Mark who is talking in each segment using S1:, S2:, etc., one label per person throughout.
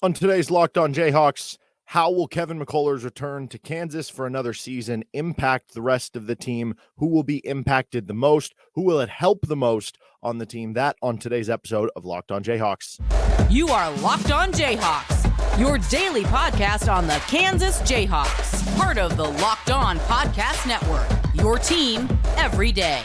S1: On today's Locked On Jayhawks, how will Kevin McCullar's return to Kansas for another season impact the rest of the team? Who will be impacted the most? Who will it help the most on the team? That on today's episode of Locked On Jayhawks.
S2: You are Locked On Jayhawks, your daily podcast on the Kansas Jayhawks, part of the Locked On Podcast Network, your team every day.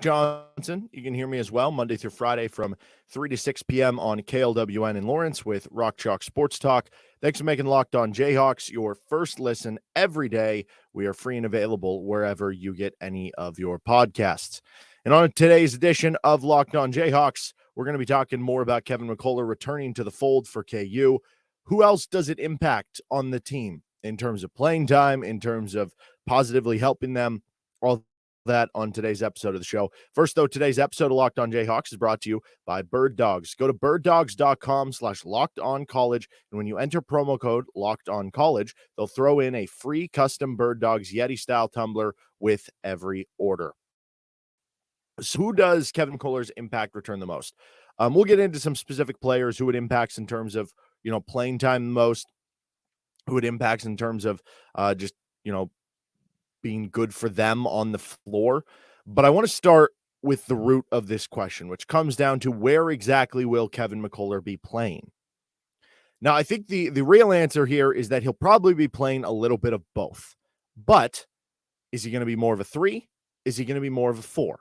S1: Johnson, you can hear me as well Monday through Friday from 3 to 6 p.m. on KLWN in Lawrence with Rock Chalk Sports Talk. Thanks for making Locked On Jayhawks your first listen every day. We are free and available wherever you get any of your podcasts. And on today's edition of Locked On Jayhawks, we're going to be talking more about Kevin McCullar returning to the fold for KU. Who else does it impact on the team in terms of playing time, in terms of positively helping them? All that on today's episode of the show. First, though, today's episode of Locked On Jayhawks is brought to you by Birddogs. Go to birddogs.com/lockedoncollege, and when you enter promo code LockedOnCollege, they'll throw in a free custom Birddogs Yeti-style tumbler with every order. So who does Kevin McCullar's impact return the most? We'll get into some specific players who it impacts in terms of, playing time the most, who it impacts in terms of being good for them on the floor. But I want to start with the root of this question, which comes down to where exactly will Kevin McCullar be playing? Now, I think the real answer here is that he'll probably be playing a little bit of both. But is he going to be more of a 3? Is he going to be more of a 4?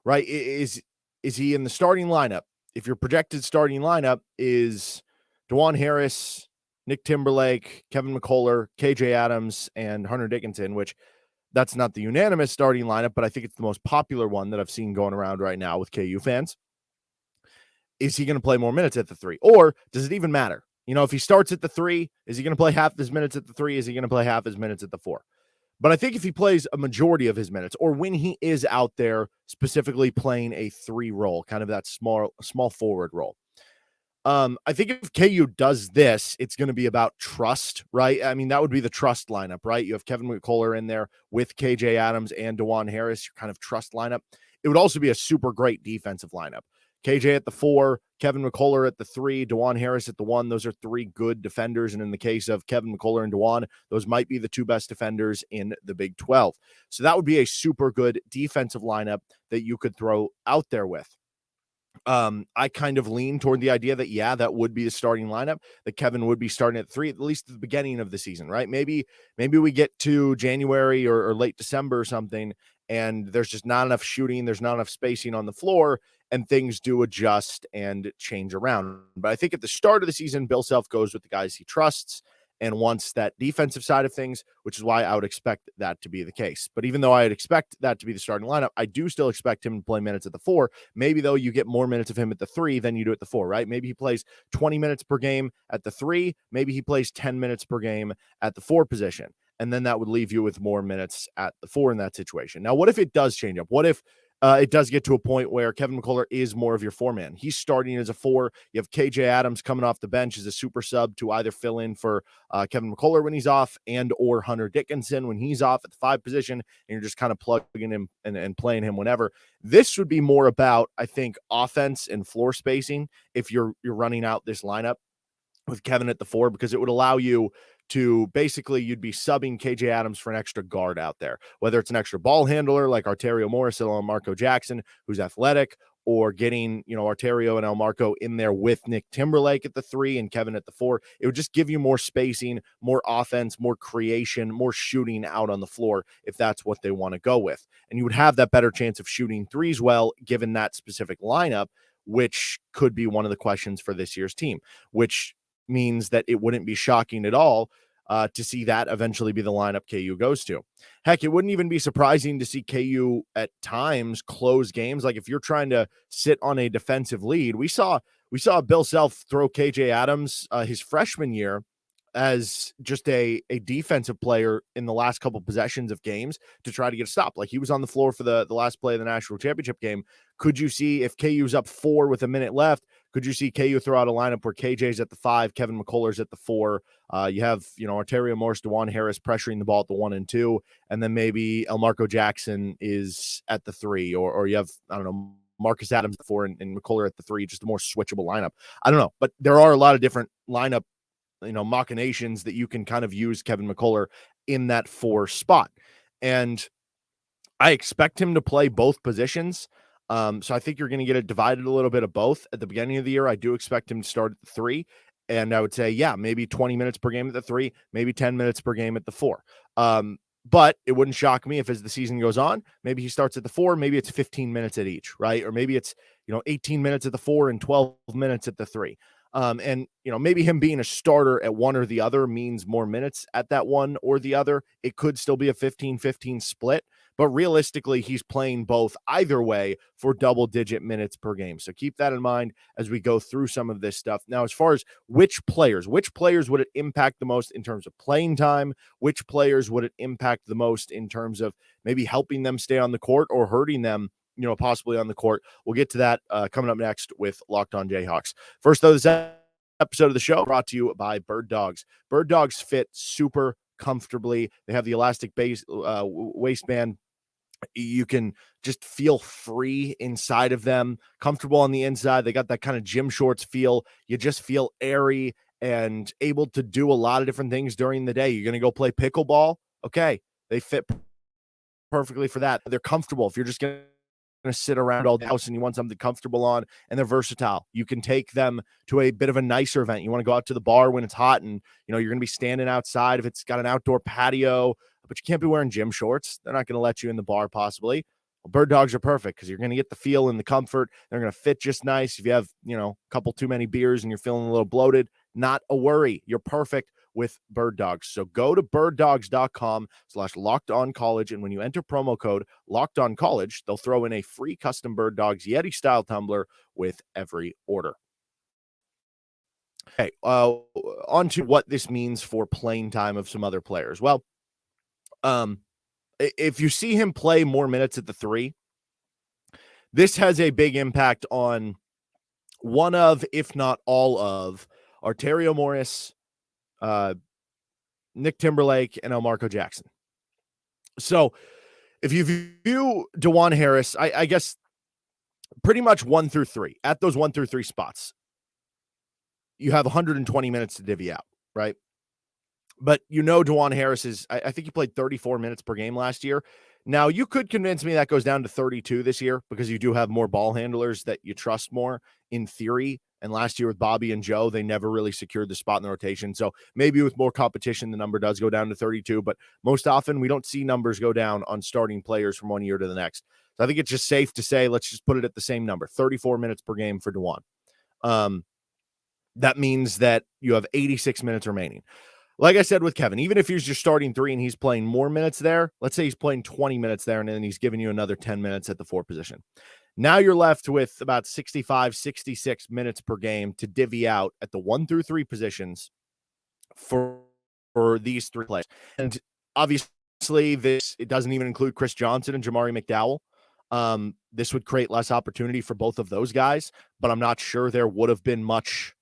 S1: Right? Is he in the starting lineup? If your projected starting lineup is DeJuan Harris, Nick Timberlake, Kevin McCullar, KJ Adams, and Hunter Dickinson, which that's not the unanimous starting lineup, but I think it's the most popular one that I've seen going around right now with KU fans. Is he going to play more minutes at the 3? Or does it even matter? If he starts at the 3, is he going to play half his minutes at the 3? Is he going to play half his minutes at the 4? But I think if he plays a majority of his minutes, or when he is out there specifically playing a 3 role, kind of that small forward role, I think if KU does this, it's going to be about trust, right? I mean, that would be the trust lineup, right? You have Kevin McCullar in there with KJ Adams and DeJuan Harris, your kind of trust lineup. It would also be a super great defensive lineup. KJ at the 4, Kevin McCullar at the 3, DeJuan Harris at the 1. Those are 3 good defenders. And in the case of Kevin McCullar and DeJuan, those might be the 2 best defenders in the Big 12. So that would be a super good defensive lineup that you could throw out there with. I kind of lean toward the idea that, that would be the starting lineup, that Kevin would be starting at 3, at least at the beginning of the season, right? Maybe we get to January or late December or something, and there's just not enough shooting, there's not enough spacing on the floor, and things do adjust and change around. But I think at the start of the season, Bill Self goes with the guys he trusts and wants that defensive side of things, which is why I would expect that to be the case. But even though I'd expect that to be the starting lineup, I do still expect him to play minutes at the 4. Maybe, though, you get more minutes of him at the 3 than you do at the 4, right? Maybe he plays 20 minutes per game at the 3. Maybe he plays 10 minutes per game at the 4 position. And then that would leave you with more minutes at the 4 in that situation. Now, what if it does change up? What if it does get to a point where Kevin McCullar is more of your 4-man? He's starting as a 4. You have KJ Adams coming off the bench as a super sub to either fill in for Kevin McCullar when he's off and or Hunter Dickinson when he's off at the 5 position, and you're just kind of plugging him and playing him whenever. This would be more about, I think, offense and floor spacing if you're running out this lineup with Kevin at the 4, because it would allow you to basically, you'd be subbing KJ Adams for an extra guard out there, whether it's an extra ball handler like Arterio Morris and Elmarko Jackson, who's athletic, or getting, Arterio and Elmarko in there with Nick Timberlake at the 3 and Kevin at the 4. It would just give you more spacing, more offense, more creation, more shooting out on the floor if that's what they want to go with. And you would have that better chance of shooting 3s well, given that specific lineup, which could be one of the questions for this year's team, which means that it wouldn't be shocking at all to see that eventually be the lineup KU goes to. Heck, it wouldn't even be surprising to see KU at times close games. Like if you're trying to sit on a defensive lead, we saw Bill Self throw KJ Adams his freshman year as just a defensive player in the last couple possessions of games to try to get a stop. Like he was on the floor for the last play of the national championship game. Could you see, if KU's up 4 with a minute left, Could you see KU throw out a lineup where KJ's at the 5, Kevin McCullar's at the 4? You have, Arterio Morris, DeJuan Harris pressuring the ball at the 1 and 2, and then maybe Elmarko Jackson is at the 3, or you have, I don't know, Marcus Adams at the 4 and McCullar at the 3, just a more switchable lineup. I don't know, but there are a lot of different lineup, machinations that you can kind of use Kevin McCullar in that 4 spot. And I expect him to play both positions. So I think you're going to get it divided a little bit of both. At the beginning of the year, I do expect him to start at the 3. And I would say, yeah, maybe 20 minutes per game at the 3, maybe 10 minutes per game at the 4. But it wouldn't shock me if as the season goes on, maybe he starts at the 4, maybe it's 15 minutes at each, right? Or maybe it's, 18 minutes at the 4 and 12 minutes at the 3. And maybe him being a starter at one or the other means more minutes at that one or the other. It could still be a 15-15 split, but realistically, he's playing both either way for double-digit minutes per game. So keep that in mind as we go through some of this stuff. Now, as far as which players would it impact the most in terms of playing time? Which players would it impact the most in terms of maybe helping them stay on the court or hurting them, possibly on the court? We'll get to that coming up next with Locked On Jayhawks. First, though, this episode of the show brought to you by Birddogs. Birddogs fit super comfortably. They have the elastic base waistband. You can just feel free inside of them, comfortable on the inside. They got that kind of gym shorts feel. You just feel airy and able to do a lot of different things during the day. You're going to go play pickleball. Okay. They fit perfectly for that. They're comfortable. If you're just going to sit around all the house and you want something comfortable on, and they're versatile. You can take them to a bit of a nicer event. You want to go out to the bar when it's hot and, you're going to be standing outside if it's got an outdoor patio, but you can't be wearing gym shorts. They're not going to let you in the bar possibly. Well, Birddogs are perfect because you're going to get the feel and the comfort. They're going to fit just nice. If you have, a couple too many beers and you're feeling a little bloated, not a worry. You're perfect with Birddogs. So go to birddogs.com/lockedoncollege. And when you enter promo code LockedOnCollege, they'll throw in a free custom Birddogs Yeti style tumbler with every order. Okay. On to what this means for playing time of some other players. Well, if you see him play more minutes at the 3, this has a big impact on one of, if not all of, Arterio Morris, Nick Timberlake, and Elmarko Jackson. So if you view DeJuan Harris, I guess pretty much 1 through 3, at those 1 through 3 spots, you have 120 minutes to divvy out, right? But DeJuan Harris is, I think he played 34 minutes per game last year. Now, you could convince me that goes down to 32 this year because you do have more ball handlers that you trust more in theory. And last year with Bobby and Joe, they never really secured the spot in the rotation. So maybe with more competition, the number does go down to 32. But most often, we don't see numbers go down on starting players from one year to the next. So I think it's just safe to say, let's just put it at the same number, 34 minutes per game for DeJuan. That means that you have 86 minutes remaining. Like I said with Kevin, even if he's your starting 3 and he's playing more minutes there, let's say he's playing 20 minutes there and then he's giving you another 10 minutes at the 4 position. Now you're left with about 65, 66 minutes per game to divvy out at the 1 through 3 positions for these 3 players. And obviously it doesn't even include Chris Johnson and Jamari McDowell. This would create less opportunity for both of those guys, but I'm not sure there would have been much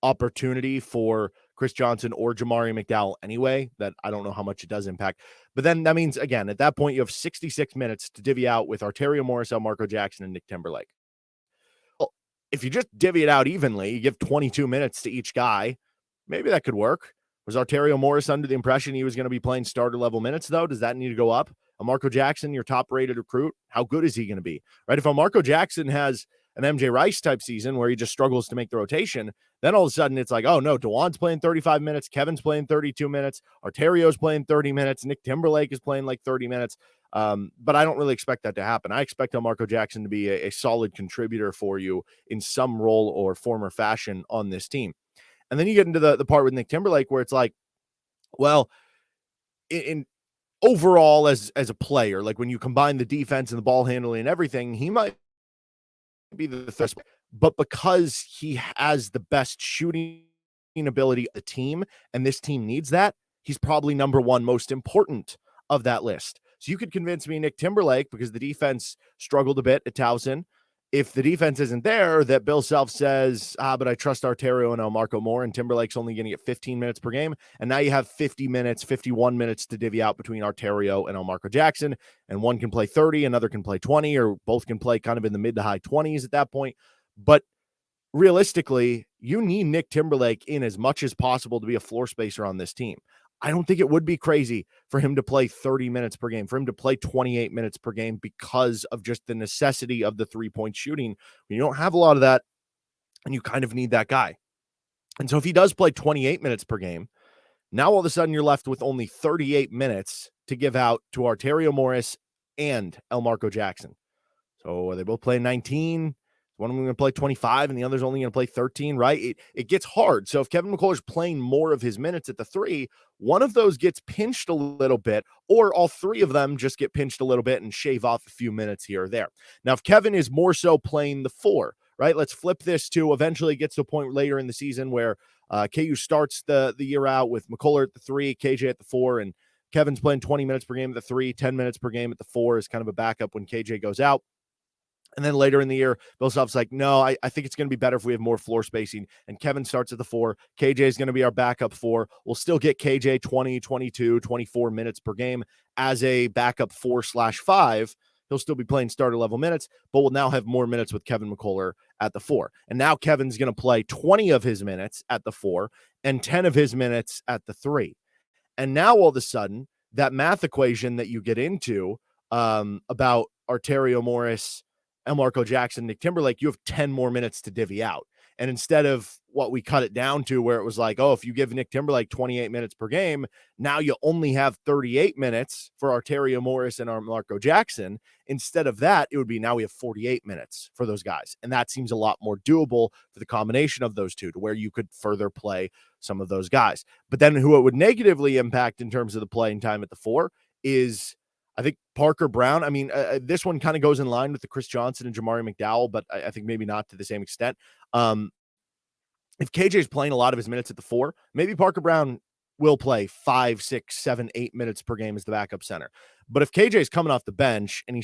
S1: opportunity for Chris Johnson or Jamari McDowell anyway. That I don't know how much it does impact. But then that means, again, at that point, you have 66 minutes to divvy out with Arterio Morris, Elmarko Jackson, and Nick Timberlake. Well, if you just divvy it out evenly, you give 22 minutes to each guy, maybe that could work. Was Arterio Morris under the impression he was going to be playing starter level minutes, though? Does that need to go up? Elmarko Jackson, your top rated recruit, how good is he going to be? Right? If Elmarko Jackson has an MJ Rice type season where he just struggles to make the rotation, then all of a sudden it's like, oh no, DeJuan's playing 35 minutes, Kevin's playing 32 minutes, Arterio's playing 30 minutes, Nick Timberlake is playing like 30 minutes. But I don't really expect that to happen. I expect Elmarko Jackson to be a solid contributor for you in some role or form or fashion on this team. And then you get into the part with Nick Timberlake where it's like, well, in overall as a player, like when you combine the defense and the ball handling and everything, he might be the third, but because he has the best shooting ability of the team and this team needs that, he's probably number 1 most important of that list. So you could convince me Nick Timberlake, because the defense struggled a bit at Towson if the defense isn't there, that Bill Self says, but I trust Arterio and Elmarko more, and Timberlake's only going to get 15 minutes per game. And now you have 50 minutes, 51 minutes to divvy out between Arterio and Elmarko Jackson. And one can play 30, another can play 20, or both can play kind of in the mid to high 20s at that point. But realistically, you need Nick Timberlake in as much as possible to be a floor spacer on this team. I don't think it would be crazy for him to play 30 minutes per game, for him to play 28 minutes per game because of just the necessity of the three-point shooting. You don't have a lot of that, and you kind of need that guy. And so if he does play 28 minutes per game, now all of a sudden you're left with only 38 minutes to give out to Arterio Morris and Elmarko Jackson. So are they both playing 19? One of them going to play 25 and the other's only going to play 13, right? It gets hard. So if Kevin McCullar's playing more of his minutes at the three, one of those gets pinched a little bit, or all three of them just get pinched a little bit and shave off a few minutes here or there. Now, if Kevin is more so playing the four, right? Let's flip this to eventually get to a point later in the season where KU starts the year out with McCullar at the three, KJ at the four, and Kevin's playing 20 minutes per game at the three, 10 minutes per game at the four is kind of a backup when KJ goes out. And then later in the year, Bill Self's like, no, I think it's going to be better if we have more floor spacing. And Kevin starts at the four. KJ is going to be our backup four. We'll still get KJ 20, 22, 24 minutes per game as a backup 4/5. He'll still be playing starter level minutes, but we'll now have more minutes with Kevin McCullar at the four. And now Kevin's going to play 20 of his minutes at the four and 10 of his minutes at the three. And now all of a sudden, that math equation that you get into about Arterio Morris, Elmarko Jackson, Nick Timberlake, you have 10 more minutes to divvy out. And instead of what we cut it down to where it was like, oh, if you give Nick Timberlake 28 minutes per game, now you only have 38 minutes for Arterio Morris and Elmarko Jackson. Instead of that, it would be now we have 48 minutes for those guys. And that seems a lot more doable for the combination of those two to where you could further play some of those guys. But then who it would negatively impact in terms of the playing time at the four is, I think, Parker Brown. I mean, this one kind of goes in line with the Chris Johnson and Jamari McDowell, but I think maybe not to the same extent. If KJ's playing a lot of his minutes at the four, maybe Parker Brown will play 5, 6, 7, 8 minutes per game as the backup center. But if KJ's coming off the bench and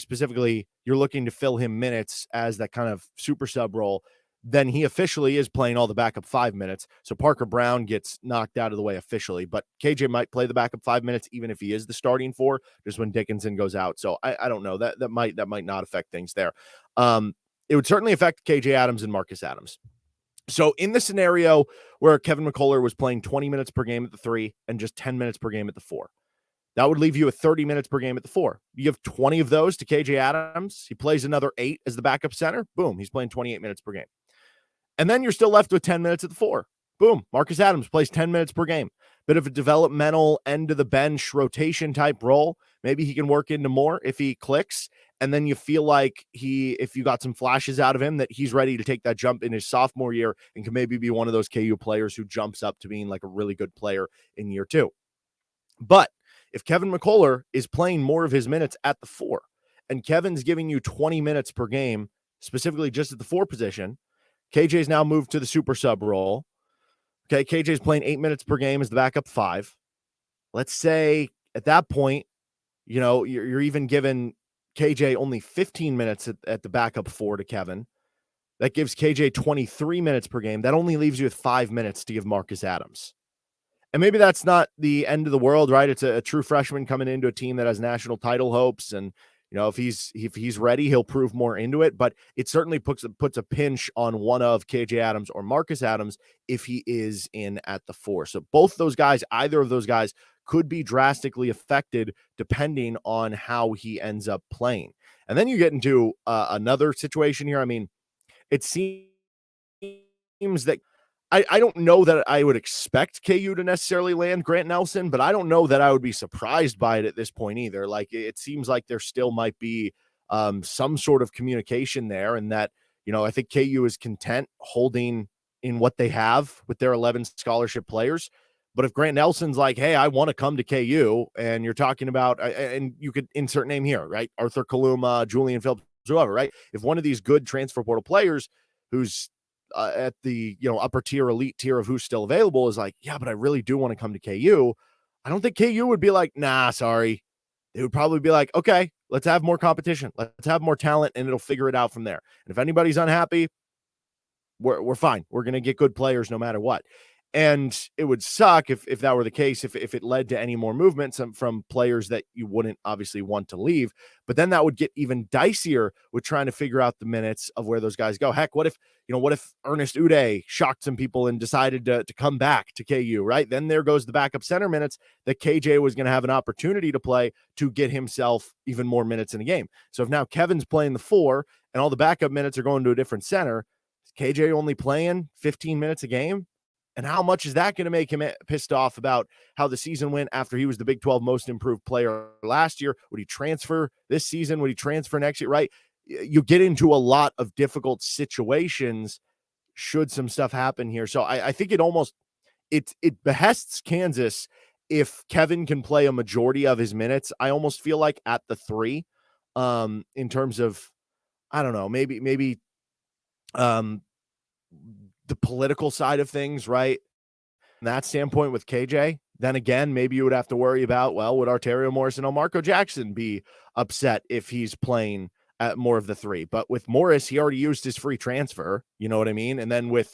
S1: you're looking to fill him minutes as that kind of super sub role, then he officially is playing all the backup 5 minutes. So Parker Brown gets knocked out of the way officially, but KJ might play the backup 5 minutes, even if he is the starting four, just when Dickinson goes out. So I don't know, that might not affect things there. It would certainly affect KJ Adams and Marcus Adams. So in the scenario where Kevin McCullar was playing 20 minutes per game at the three and just 10 minutes per game at the four, that would leave you with 30 minutes per game at the four. You give 20 of those to KJ Adams. He plays another 8 as the backup center. Boom, he's playing 28 minutes per game. And then you're still left with 10 minutes at the four. Boom, Marcus Adams plays 10 minutes per game. Bit of a developmental end of the bench rotation type role. Maybe he can work into more if he clicks. And then you feel like if you got some flashes out of him, that he's ready to take that jump in his sophomore year and can maybe be one of those KU players who jumps up to being like a really good player in year 2. But if Kevin McCullar is playing more of his minutes at the four and Kevin's giving you 20 minutes per game, specifically just at the four position, KJ's now moved to the super sub role. Okay, KJ's playing 8 minutes per game as the backup 5. Let's say at that point, you're even giving KJ only 15 minutes at the backup 4 to Kevin. That gives KJ 23 minutes per game. That only leaves you with 5 minutes to give Marcus Adams. And maybe that's not the end of the world, right? It's a true freshman coming into a team that has national title hopes, and if he's ready, he'll prove more into it. But it certainly puts a pinch on one of KJ Adams or Marcus Adams if he is in at the 4. So both those guys, either of those guys, could be drastically affected depending on how he ends up playing. And then you get into another situation here. I mean, it seems that I don't know that I would expect KU to necessarily land Grant Nelson, but I don't know that I would be surprised by it at this point either. Like, it seems like there still might be some sort of communication there, and that, I think KU is content holding in what they have with their 11 scholarship players. But if Grant Nelson's like, hey, I want to come to KU, and you're talking about, and you could insert name here, right? Arthur Kaluma, Julian Phillips, whoever, right? If one of these good transfer portal players who's at the upper tier, elite tier of who's still available is like, yeah, but I really do want to come to KU, I don't think KU would be like, nah, sorry. They would probably be like, okay, Let's have more competition. Let's have more talent, and it'll figure it out from there. And if anybody's unhappy, we're fine. We're going to get good players no matter what. And it would suck if that were the case, if it led to any more movement from players that you wouldn't obviously want to leave. But then that would get even dicier with trying to figure out the minutes of where those guys go. Heck, what if Ernest Uday shocked some people and decided to come back to KU, right? Then there goes the backup center minutes that KJ was going to have an opportunity to play to get himself even more minutes in a game. So if now Kevin's playing the 4 and all the backup minutes are going to a different center, is KJ only playing 15 minutes a game? And how much is that going to make him pissed off about how the season went after he was the Big 12 most improved player last year? Would he transfer this season? Would he transfer next year? Right? You get into a lot of difficult situations should some stuff happen here. So I think it behests Kansas if Kevin can play a majority of his minutes. I almost feel like at the 3, in terms of, I don't know, maybe the political side of things, right? From that standpoint with KJ, then again, maybe you would have to worry about, well, would Arterio Morris and Elmarko Jackson be upset if he's playing at more of the 3? But with Morris, he already used his free transfer, you know what I mean? And then with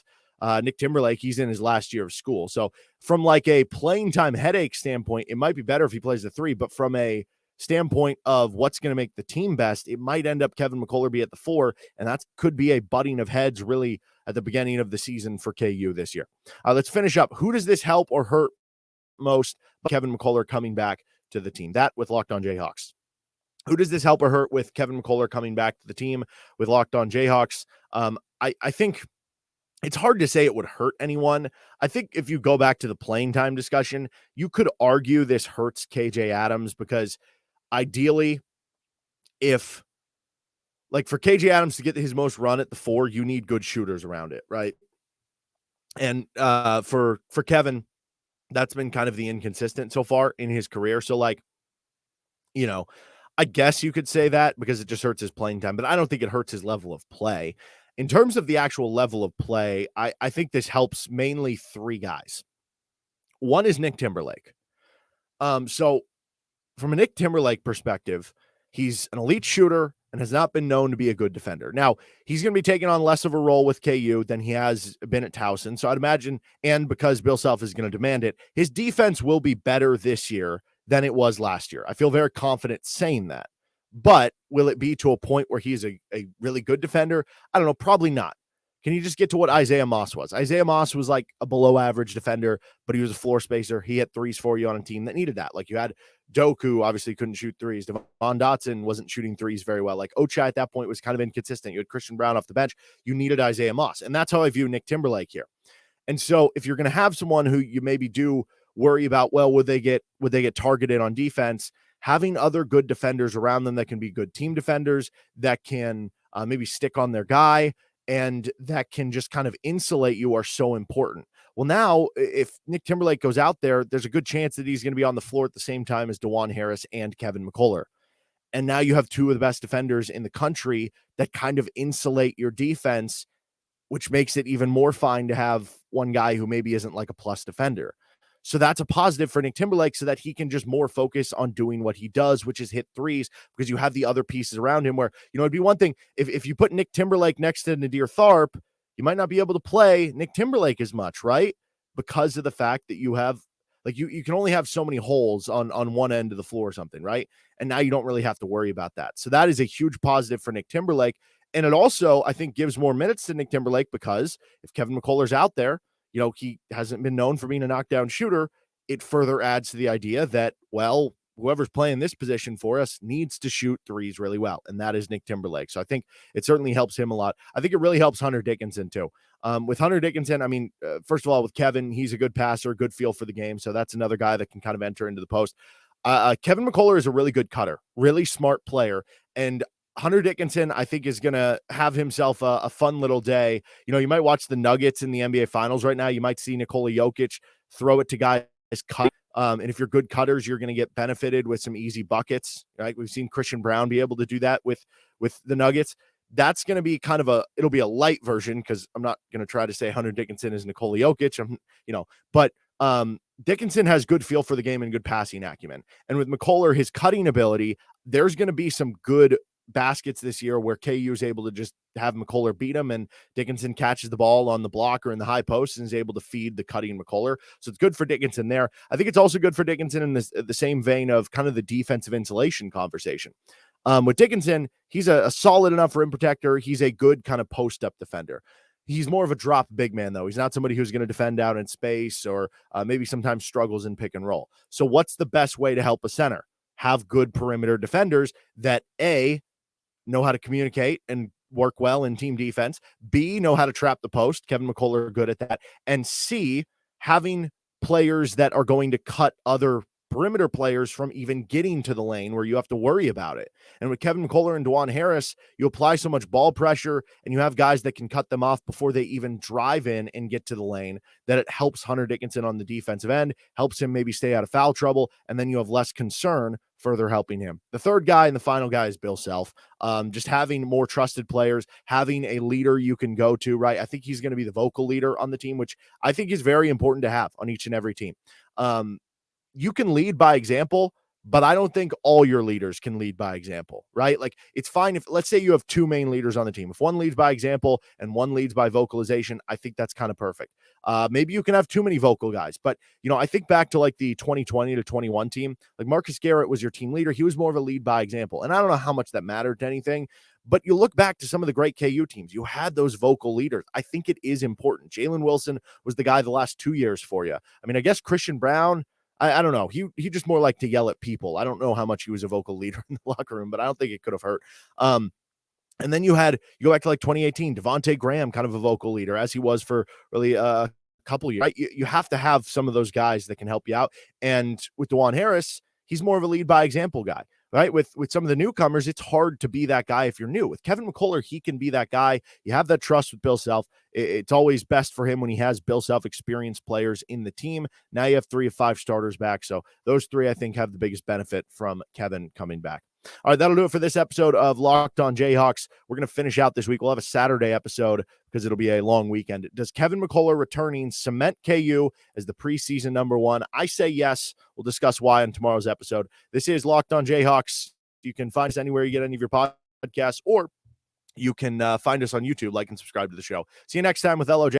S1: Nick Timberlake, he's in his last year of school. So from like a playing time headache standpoint, it might be better if he plays the 3, but from a standpoint of what's going to make the team best, it might end up Kevin McCullar be at the 4, and that could be a butting of heads really at the beginning of the season for KU this year. Let's finish up. Who does this help or hurt most? Kevin McCullar coming back to the team. That with Locked On Jayhawks. Who does this help or hurt with Kevin McCullar coming back to the team with Locked On Jayhawks? I think it's hard to say it would hurt anyone. I think if you go back to the playing time discussion, you could argue this hurts KJ Adams because ideally, if like for KJ Adams to get his most run at the 4, you need good shooters around it, right? And for Kevin, that's been kind of the inconsistent so far in his career. So like, I guess you could say that because it just hurts his playing time, but I don't think it hurts his level of play. In terms of the actual level of play, I think this helps mainly 3 guys. One is Nick Timberlake. So from a Nick Timberlake perspective, he's an elite shooter and has not been known to be a good defender. Now, he's going to be taking on less of a role with KU than he has been at Towson. So I'd imagine, and because Bill Self is going to demand it, his defense will be better this year than it was last year. I feel very confident saying that. But will it be to a point where he's a really good defender? I don't know. Probably not. Can you just get to what Isaiah Moss was? Isaiah Moss was like a below average defender, but he was a floor spacer. He had threes for you on a team that needed that. Like you had Doku, obviously couldn't shoot threes. Devon Dotson wasn't shooting threes very well. Like Ochai at that point was kind of inconsistent. You had Christian Brown off the bench. You needed Isaiah Moss. And that's how I view Nick Timberlake here. And so if you're going to have someone who you maybe do worry about, well, would they get targeted on defense? Having other good defenders around them that can be good team defenders, that can maybe stick on their guy, and that can just kind of insulate you are so important. Well, now, if Nick Timberlake goes out there, there's a good chance that he's going to be on the floor at the same time as DeJuan Harris and Kevin McCullar. And now you have 2 of the best defenders in the country that kind of insulate your defense, which makes it even more fine to have one guy who maybe isn't like a plus defender. So that's a positive for Nick Timberlake so that he can just more focus on doing what he does, which is hit threes, because you have the other pieces around him where, it'd be one thing if you put Nick Timberlake next to Nadir Tharp, you might not be able to play Nick Timberlake as much, right? Because of the fact that you have, like, you can only have so many holes on one end of the floor or something, right? And now you don't really have to worry about that. So that is a huge positive for Nick Timberlake. And it also, I think, gives more minutes to Nick Timberlake because if Kevin McCullar's out there, he hasn't been known for being a knockdown shooter. It further adds to the idea that, well, whoever's playing this position for us needs to shoot threes really well. And that is Nick Timberlake. So I think it certainly helps him a lot. I think it really helps Hunter Dickinson too. With Hunter Dickinson, I mean, first of all, with Kevin, he's a good passer, good feel for the game. So that's another guy that can kind of enter into the post. Kevin McCullar is a really good cutter, really smart player. And Hunter Dickinson, I think, is going to have himself a fun little day. You might watch the Nuggets in the NBA Finals right now. You might see Nikola Jokic throw it to guys cut. And if you're good cutters, you're going to get benefited with some easy buckets. Right? We've seen Christian Brown be able to do that with the Nuggets. That's going to be kind of it'll be a light version because I'm not going to try to say Hunter Dickinson is Nikola Jokic. But Dickinson has good feel for the game and good passing acumen. And with McCullar, his cutting ability, there's going to be some good baskets this year where KU is able to just have McCullar beat him, and Dickinson catches the ball on the block or in the high post and is able to feed the cutting McCullar. So it's good for Dickinson there. I think it's also good for Dickinson in the same vein of kind of the defensive insulation conversation. With Dickinson, he's a solid enough rim protector. He's a good kind of post-up defender. He's more of a drop big man, though. He's not somebody who's going to defend out in space or maybe sometimes struggles in pick and roll. So what's the best way to help a center? Have good perimeter defenders that, A, know how to communicate and work well in team defense, B, know how to trap the post. Kevin McCullar good at that. And C, having players that are going to cut other perimeter players from even getting to the lane where you have to worry about it. And with Kevin McCullar and DeJuan Harris, you apply so much ball pressure and you have guys that can cut them off before they even drive in and get to the lane, that it helps Hunter Dickinson on the defensive end, helps him maybe stay out of foul trouble, and then you have less concern further helping him. The third guy and the final guy is Bill Self. Just having more trusted players, having a leader you can go to, right? I think he's going to be the vocal leader on the team, which I think is very important to have on each and every team. You can lead by example, but I don't think all your leaders can lead by example, right? Like, it's fine if, let's say you have two main leaders on the team. If one leads by example and one leads by vocalization, I think that's kind of perfect. Maybe you can have too many vocal guys, but, I think back to like the 2020 to 21 team, like Marcus Garrett was your team leader. He was more of a lead by example. And I don't know how much that mattered to anything, but you look back to some of the great KU teams, you had those vocal leaders. I think it is important. Jalen Wilson was the guy the last 2 years for you. I mean, I guess Christian Brown, I don't know. He just more liked to yell at people. I don't know how much he was a vocal leader in the locker room, but I don't think it could have hurt. And then you go back to like 2018, Devontae Graham, kind of a vocal leader, as he was for really a couple of years. Right? You have to have some of those guys that can help you out. And with DeJuan Harris, he's more of a lead by example guy. Right. With some of the newcomers, it's hard to be that guy if you're new. With Kevin McCullar, he can be that guy. You have that trust with Bill Self. It's always best for him when he has Bill Self experienced players in the team. Now you have 3 of 5 starters back. So those 3, I think, have the biggest benefit from Kevin coming back. All right, that'll do it for this episode of Locked On Jayhawks. We're going to finish out this week. We'll have a Saturday episode because it'll be a long weekend. Does Kevin McCullar returning cement KU as the preseason number 1? I say yes. We'll discuss why in tomorrow's episode. This is Locked On Jayhawks. You can find us anywhere you get any of your podcasts, or you can find us on YouTube, like and subscribe to the show. See you next time with LOJ.